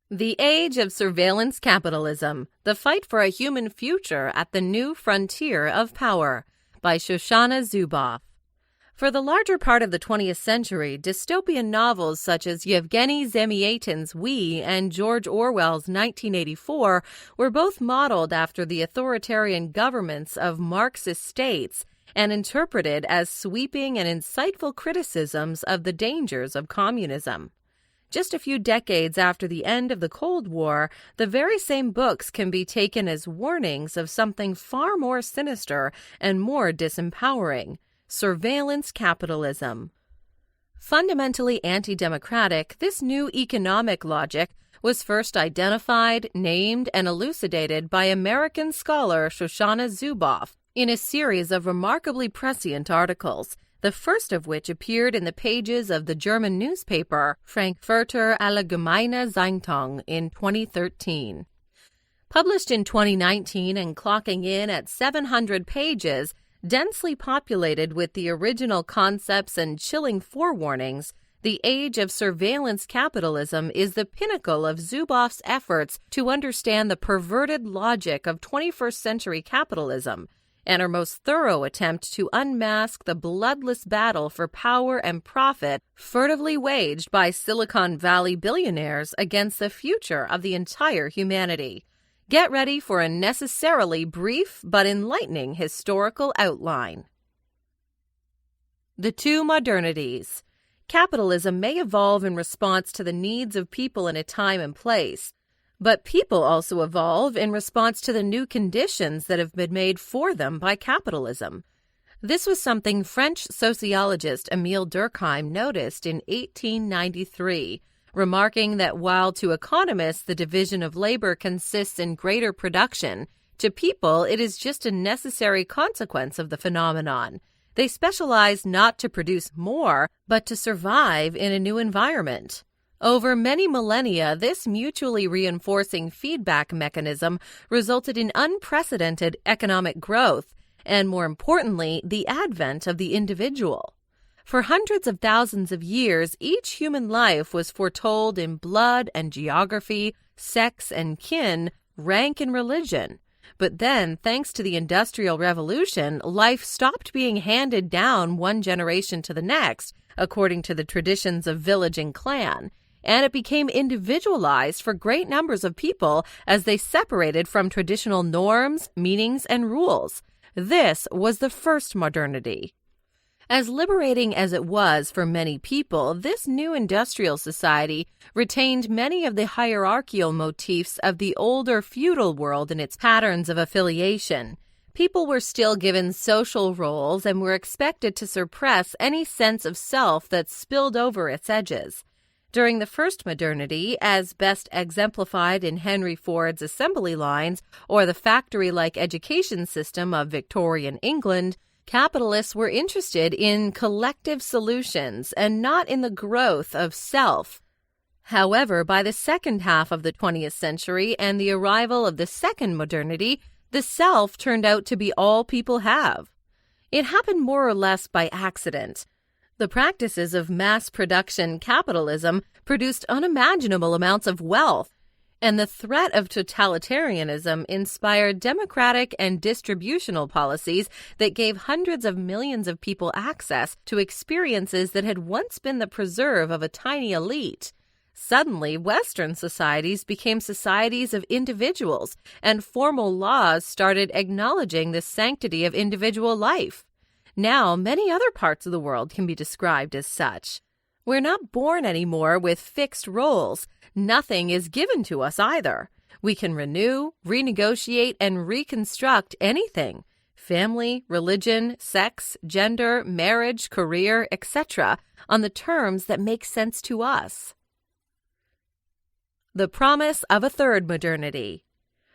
The Age of Surveillance Capitalism, The Fight for a Human Future at the New Frontier of Power by Shoshana Zuboff. For the larger part of the 20th century, dystopian novels such as Yevgeny Zamyatin's We and George Orwell's 1984 were both modeled after the authoritarian governments of Marxist states and interpreted as sweeping and insightful criticisms of the dangers of communism. Just a few decades after the end of the Cold War, the very same books can be taken as warnings of something far more sinister and more disempowering: surveillance capitalism. Fundamentally anti-democratic, this new economic logic was first identified, named, and elucidated by American scholar Shoshana Zuboff in a series of remarkably prescient articles, the first of which appeared in the pages of the German newspaper Frankfurter Allgemeine Zeitung in 2013. Published in 2019 and clocking in at 700 pages, densely populated with the original concepts and chilling forewarnings, The Age of Surveillance Capitalism is the pinnacle of Zuboff's efforts to understand the perverted logic of 21st century capitalism, and her most thorough attempt to unmask the bloodless battle for power and profit furtively waged by Silicon Valley billionaires against the future of the entire humanity. Get ready for a necessarily brief but enlightening historical outline. The two modernities. Capitalism may evolve in response to the needs of people in a time and place, but people also evolve in response to the new conditions that have been made for them by capitalism. This was something French sociologist Émile Durkheim noticed in 1893, remarking that while to economists the division of labor consists in greater production, to people it is just a necessary consequence of the phenomenon. They specialize not to produce more, but to survive in a new environment. Over many millennia, this mutually reinforcing feedback mechanism resulted in unprecedented economic growth and, more importantly, the advent of the individual. For hundreds of thousands of years, each human life was foretold in blood and geography, sex and kin, rank and religion. But then, thanks to the Industrial Revolution, life stopped being handed down one generation to the next, according to the traditions of village and clan, and it became individualized for great numbers of people as they separated from traditional norms, meanings, and rules. This was the first modernity. As liberating as it was for many people, this new industrial society retained many of the hierarchical motifs of the older feudal world in its patterns of affiliation. People were still given social roles and were expected to suppress any sense of self that spilled over its edges. During the first modernity, as best exemplified in Henry Ford's assembly lines or the factory-like education system of Victorian England, capitalists were interested in collective solutions and not in the growth of self. However, by the second half of the 20th century and the arrival of the second modernity, the self turned out to be all people have. It happened more or less by accident. The practices of mass production capitalism produced unimaginable amounts of wealth, and the threat of totalitarianism inspired democratic and distributional policies that gave hundreds of millions of people access to experiences that had once been the preserve of a tiny elite. Suddenly, Western societies became societies of individuals, and formal laws started acknowledging the sanctity of individual life. Now, many other parts of the world can be described as such. We're not born anymore with fixed roles. Nothing is given to us either. We can renew, renegotiate, and reconstruct anything: family, religion, sex, gender, marriage, career, etc., on the terms that make sense to us. The promise of a third modernity.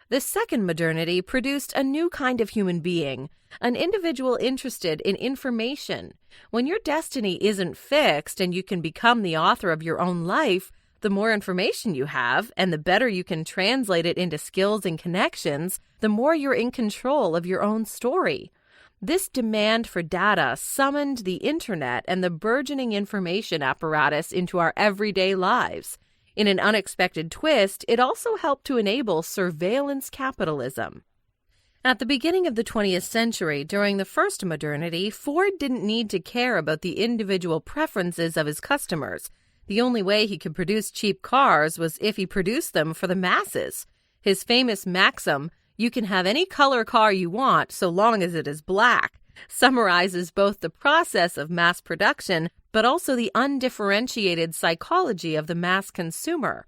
The second modernity produced a new kind of human being, an individual interested in information. When your destiny isn't fixed and you can become the author of your own life, the more information you have and the better you can translate it into skills and connections, the more you're in control of your own story. This demand for data summoned the internet and the burgeoning information apparatus into our everyday lives. In an unexpected twist, it also helped to enable surveillance capitalism. At the beginning of the 20th century, during the first modernity, Ford didn't need to care about the individual preferences of his customers. The only way he could produce cheap cars was if he produced them for the masses. His famous maxim, "You can have any color car you want so long as it is black," summarizes both the process of mass production but also the undifferentiated psychology of the mass consumer.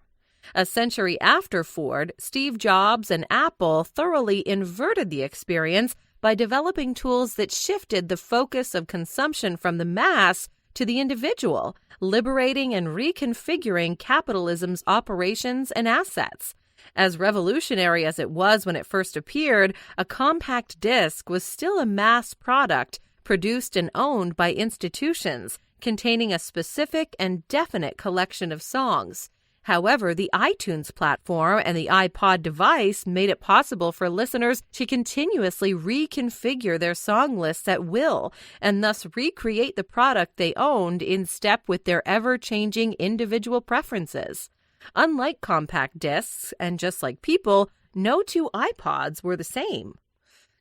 A century after Ford, Steve Jobs and Apple thoroughly inverted the experience by developing tools that shifted the focus of consumption from the mass to the individual, liberating and reconfiguring capitalism's operations and assets. As revolutionary as it was when it first appeared, a compact disc was still a mass product produced and owned by institutions, containing a specific and definite collection of songs. However, the iTunes platform and the iPod device made it possible for listeners to continuously reconfigure their song lists at will and thus recreate the product they owned in step with their ever-changing individual preferences. Unlike compact discs, and just like people, no two iPods were the same.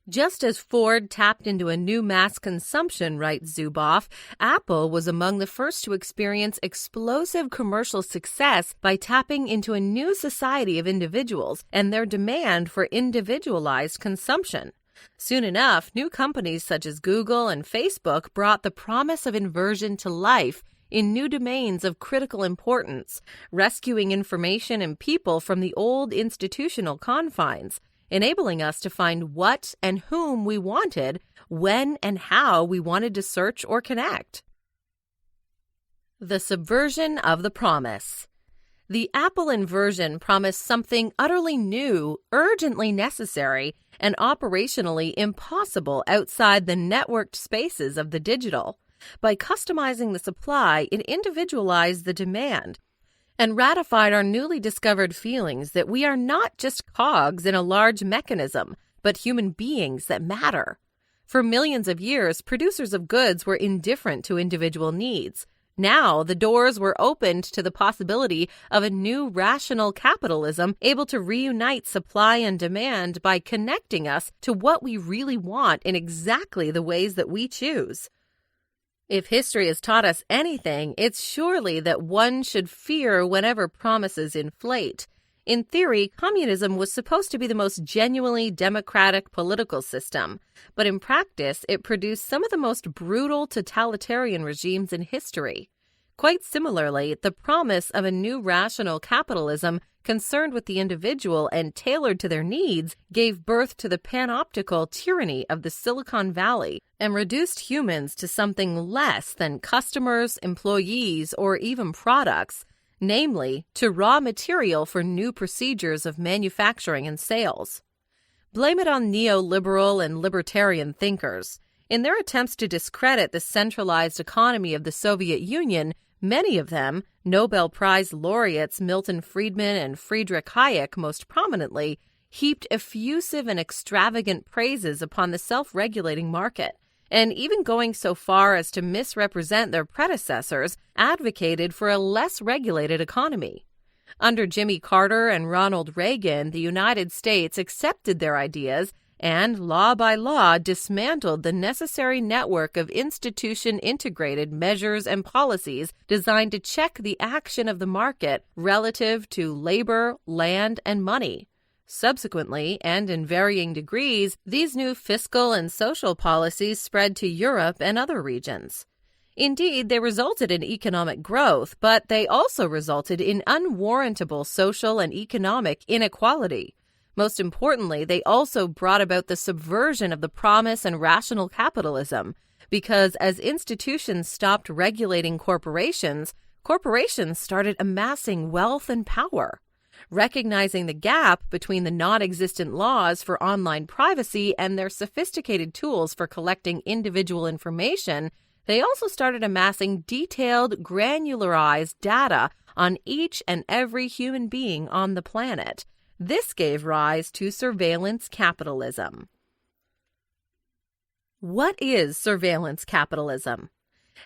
Just as Ford tapped into a new mass consumption, writes Zuboff, Apple was among the first to experience explosive commercial success by tapping into a new society of individuals and their demand for individualized consumption. Soon enough, new companies such as Google and Facebook brought the promise of inversion to life in new domains of critical importance, rescuing information and people from the old institutional confines, enabling us to find what and whom we wanted, when and how we wanted to search or connect. The subversion of the promise. The Apple inversion promised something utterly new, urgently necessary, and operationally impossible outside the networked spaces of the digital. By customizing the supply, it individualized the demand and ratified our newly discovered feelings that we are not just cogs in a large mechanism, but human beings that matter. For millions of years, producers of goods were indifferent to individual needs. Now, the doors were opened to the possibility of a new rational capitalism able to reunite supply and demand by connecting us to what we really want in exactly the ways that we choose. If history has taught us anything, it's surely that one should fear whenever promises inflate. In theory, communism was supposed to be the most genuinely democratic political system, but in practice, it produced some of the most brutal totalitarian regimes in history. Quite similarly, the promise of a new rational capitalism concerned with the individual and tailored to their needs gave birth to the panoptical tyranny of the Silicon Valley and reduced humans to something less than customers, employees, or even products, namely, to raw material for new procedures of manufacturing and sales. Blame it on neoliberal and libertarian thinkers. In their attempts to discredit the centralized economy of the Soviet Union, many of them, Nobel Prize laureates Milton Friedman and Friedrich Hayek most prominently, heaped effusive and extravagant praises upon the self-regulating market, and even going so far as to misrepresent their predecessors, advocated for a less regulated economy. Under Jimmy Carter and Ronald Reagan, the United States accepted their ideas and, law by law, dismantled the necessary network of institution-integrated measures and policies designed to check the action of the market relative to labor, land, and money. Subsequently, and in varying degrees, these new fiscal and social policies spread to Europe and other regions. Indeed, they resulted in economic growth, but they also resulted in unwarrantable social and economic inequality. Most importantly, they also brought about the subversion of the promise and rational capitalism, because as institutions stopped regulating corporations, corporations started amassing wealth and power. Recognizing the gap between the non-existent laws for online privacy and their sophisticated tools for collecting individual information, they also started amassing detailed, granularized data on each and every human being on the planet. This gave rise to surveillance capitalism. What is surveillance capitalism?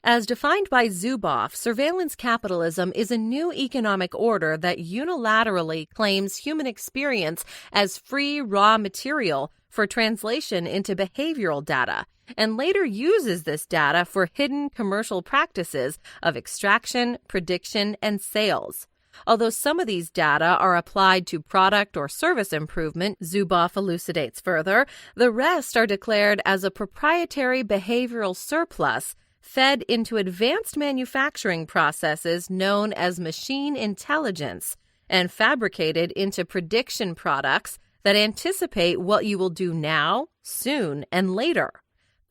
As defined by Zuboff, surveillance capitalism is a new economic order that unilaterally claims human experience as free raw material for translation into behavioral data, and later uses this data for hidden commercial practices of extraction, prediction, and sales. Although some of these data are applied to product or service improvement, Zuboff elucidates further, the rest are declared as a proprietary behavioral surplus fed into advanced manufacturing processes known as machine intelligence and fabricated into prediction products that anticipate what you will do now, soon, and later.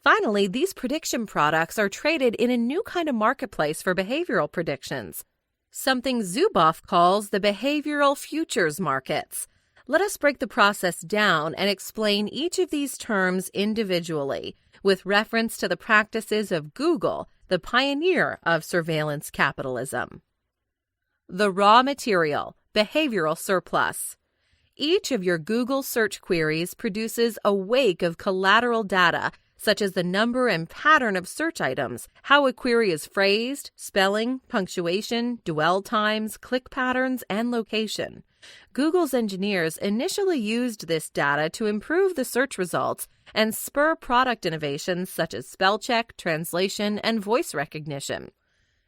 Finally, these prediction products are traded in a new kind of marketplace for behavioral predictions, something Zuboff calls the behavioral futures markets. Let us break the process down and explain each of these terms individually, with reference to the practices of Google, the pioneer of surveillance capitalism. The raw material, behavioral surplus. Each of your Google search queries produces a wake of collateral data, such as the number and pattern of search items, how a query is phrased, spelling, punctuation, dwell times, click patterns, and location. Google's engineers initially used this data to improve the search results and spur product innovations such as spell check, translation, and voice recognition.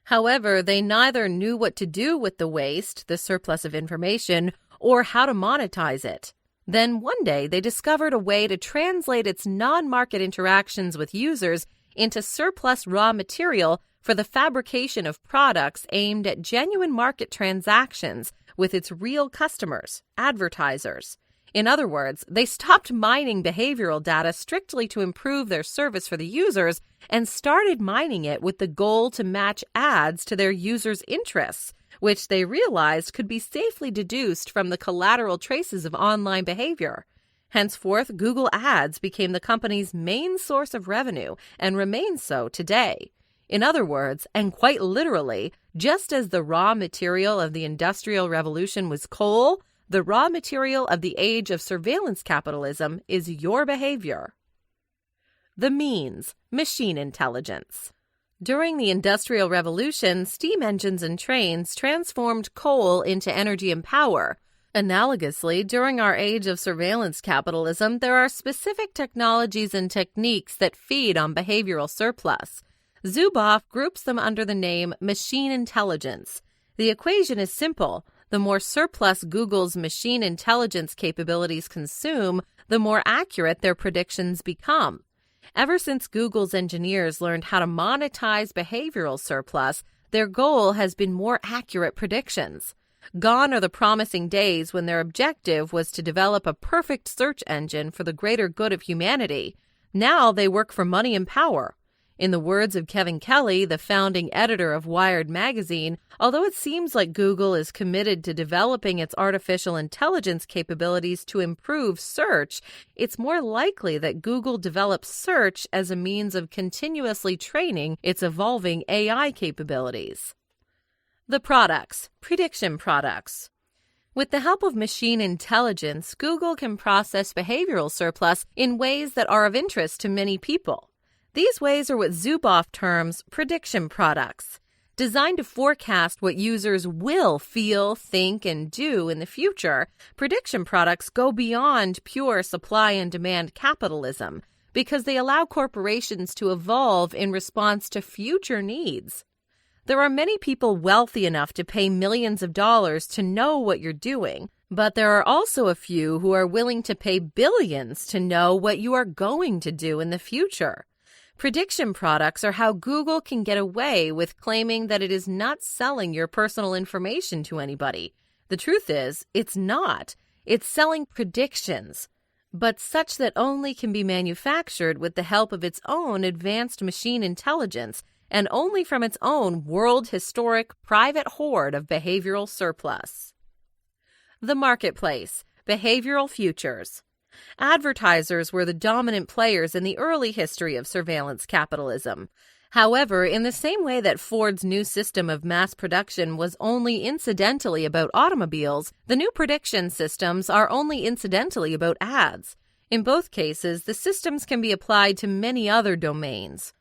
However, they neither knew what to do with the waste, the surplus of information, or how to monetize it. Then one day they discovered a way to translate its non-market interactions with users into surplus raw material for the fabrication of products aimed at genuine market transactions with its real customers, advertisers. In other words, they stopped mining behavioral data strictly to improve their service for the users and started mining it with the goal to match ads to their users' interests, which they realized could be safely deduced from the collateral traces of online behavior. Henceforth, Google Ads became the company's main source of revenue and remains so today. In other words, and quite literally, just as the raw material of the Industrial Revolution was coal, the raw material of the age of surveillance capitalism is your behavior. The means, machine intelligence. During the Industrial Revolution, steam engines and trains transformed coal into energy and power. Analogously, during our age of surveillance capitalism, there are specific technologies and techniques that feed on behavioral surplus. Zuboff groups them under the name machine intelligence. The equation is simple. The more surplus Google's machine intelligence capabilities consume, the more accurate their predictions become. Ever since Google's engineers learned how to monetize behavioral surplus, their goal has been more accurate predictions. Gone are the promising days when their objective was to develop a perfect search engine for the greater good of humanity. Now they work for money and power. In the words of Kevin Kelly, the founding editor of Wired magazine, although it seems like Google is committed to developing its artificial intelligence capabilities to improve search, it's more likely that Google develops search as a means of continuously training its evolving AI capabilities. The products, prediction products. With the help of machine intelligence, Google can process behavioral surplus in ways that are of interest to many people. These ways are what Zuboff terms prediction products. Designed to forecast what users will feel, think, and do in the future, prediction products go beyond pure supply and demand capitalism because they allow corporations to evolve in response to future needs. There are many people wealthy enough to pay millions of dollars to know what you're doing, but there are also a few who are willing to pay billions to know what you are going to do in the future. Prediction products are how Google can get away with claiming that it is not selling your personal information to anybody. The truth is, it's not. It's selling predictions, but such that only can be manufactured with the help of its own advanced machine intelligence and only from its own world-historic private hoard of behavioral surplus. The marketplace, behavioral futures. Advertisers were the dominant players in the early history of surveillance capitalism. However, in the same way that Ford's new system of mass production was only incidentally about automobiles, the new prediction systems are only incidentally about ads. In both cases, the systems can be applied to many other domains.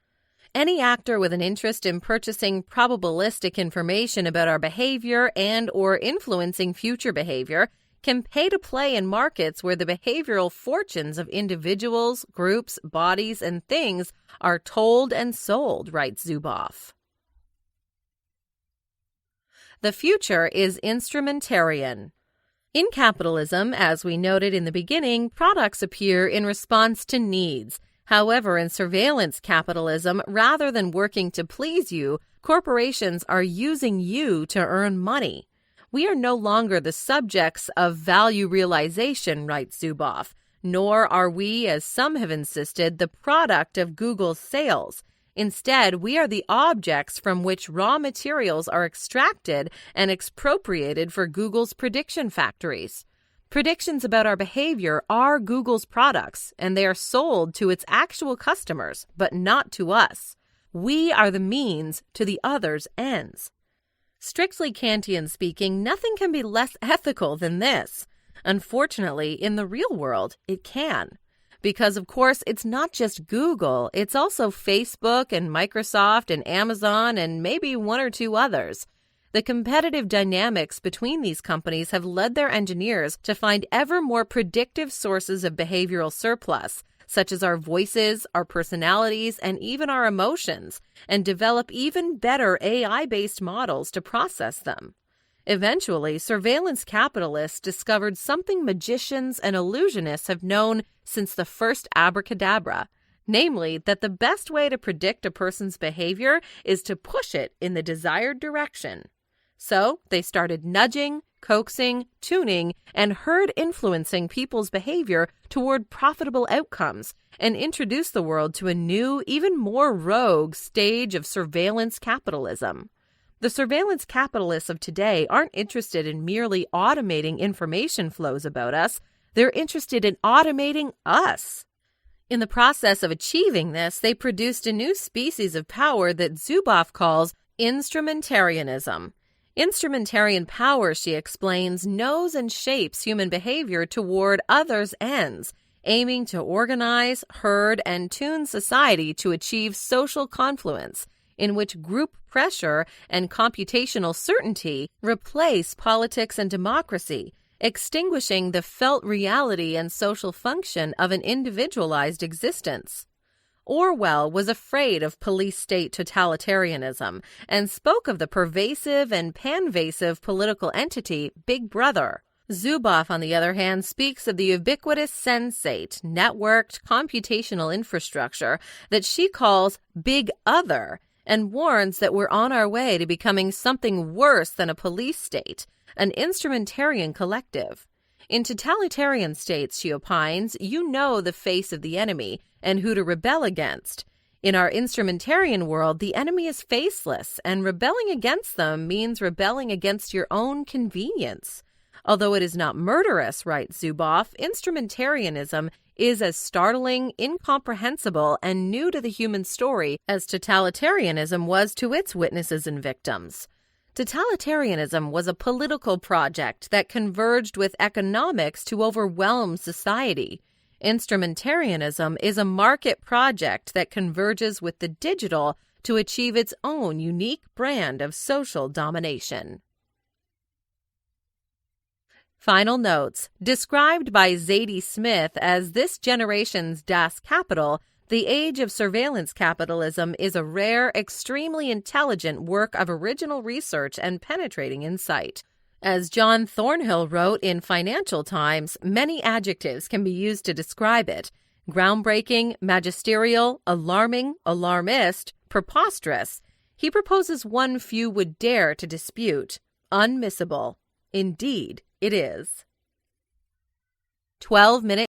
Any actor with an interest in purchasing probabilistic information about our behavior and or influencing future behavior can pay to play in markets where the behavioral fortunes of individuals, groups, bodies, and things are told and sold, writes Zuboff. The future is instrumentarian. In capitalism, as we noted in the beginning, products appear in response to needs. However, in surveillance capitalism, rather than working to please you, corporations are using you to earn money. We are no longer the subjects of value realization, writes Zuboff, nor are we, as some have insisted, the product of Google's sales. Instead, we are the objects from which raw materials are extracted and expropriated for Google's prediction factories. Predictions about our behavior are Google's products, and they are sold to its actual customers, but not to us. We are the means to the other's ends. Strictly Kantian speaking, nothing can be less ethical than this. Unfortunately, in the real world, it can. Because, of course, it's not just Google, it's also Facebook and Microsoft and Amazon and maybe one or two others. The competitive dynamics between these companies have led their engineers to find ever more predictive sources of behavioral surplus, such as our voices, our personalities, and even our emotions, and develop even better AI-based models to process them. Eventually, surveillance capitalists discovered something magicians and illusionists have known since the first abracadabra, namely that the best way to predict a person's behavior is to push it in the desired direction. So they started nudging, coaxing, tuning, and herd influencing people's behavior toward profitable outcomes and introduced the world to a new, even more rogue stage of surveillance capitalism. The surveillance capitalists of today aren't interested in merely automating information flows about us. They're interested in automating us. In the process of achieving this, they produced a new species of power that Zuboff calls Instrumentarianism. Instrumentarian power, she explains, knows and shapes human behavior toward others' ends, aiming to organize, herd, and tune society to achieve social confluence, in which group pressure and computational certainty replace politics and democracy, extinguishing the felt reality and social function of an individualized existence. Orwell was afraid of police-state totalitarianism and spoke of the pervasive and panvasive political entity Big Brother. Zuboff, on the other hand, speaks of the ubiquitous sensate, networked computational infrastructure that she calls Big Other, and warns that we're on our way to becoming something worse than a police state, an instrumentarian collective. In totalitarian states, she opines, you know the face of the enemy and who to rebel against. In our instrumentarian world, the enemy is faceless, and rebelling against them means rebelling against your own convenience. Although it is not murderous, writes Zuboff, instrumentarianism is as startling, incomprehensible, and new to the human story as totalitarianism was to its witnesses and victims. Totalitarianism was a political project that converged with economics to overwhelm society. Instrumentarianism is a market project that converges with the digital to achieve its own unique brand of social domination. Final notes. Described by Zadie Smith as this generation's Das Kapital, the age of surveillance capitalism is a rare, extremely intelligent work of original research and penetrating insight. As John Thornhill wrote in Financial Times, many adjectives can be used to describe it: groundbreaking, magisterial, alarming, alarmist, preposterous. He proposes one few would dare to dispute: unmissable. Indeed, it is. 12-minute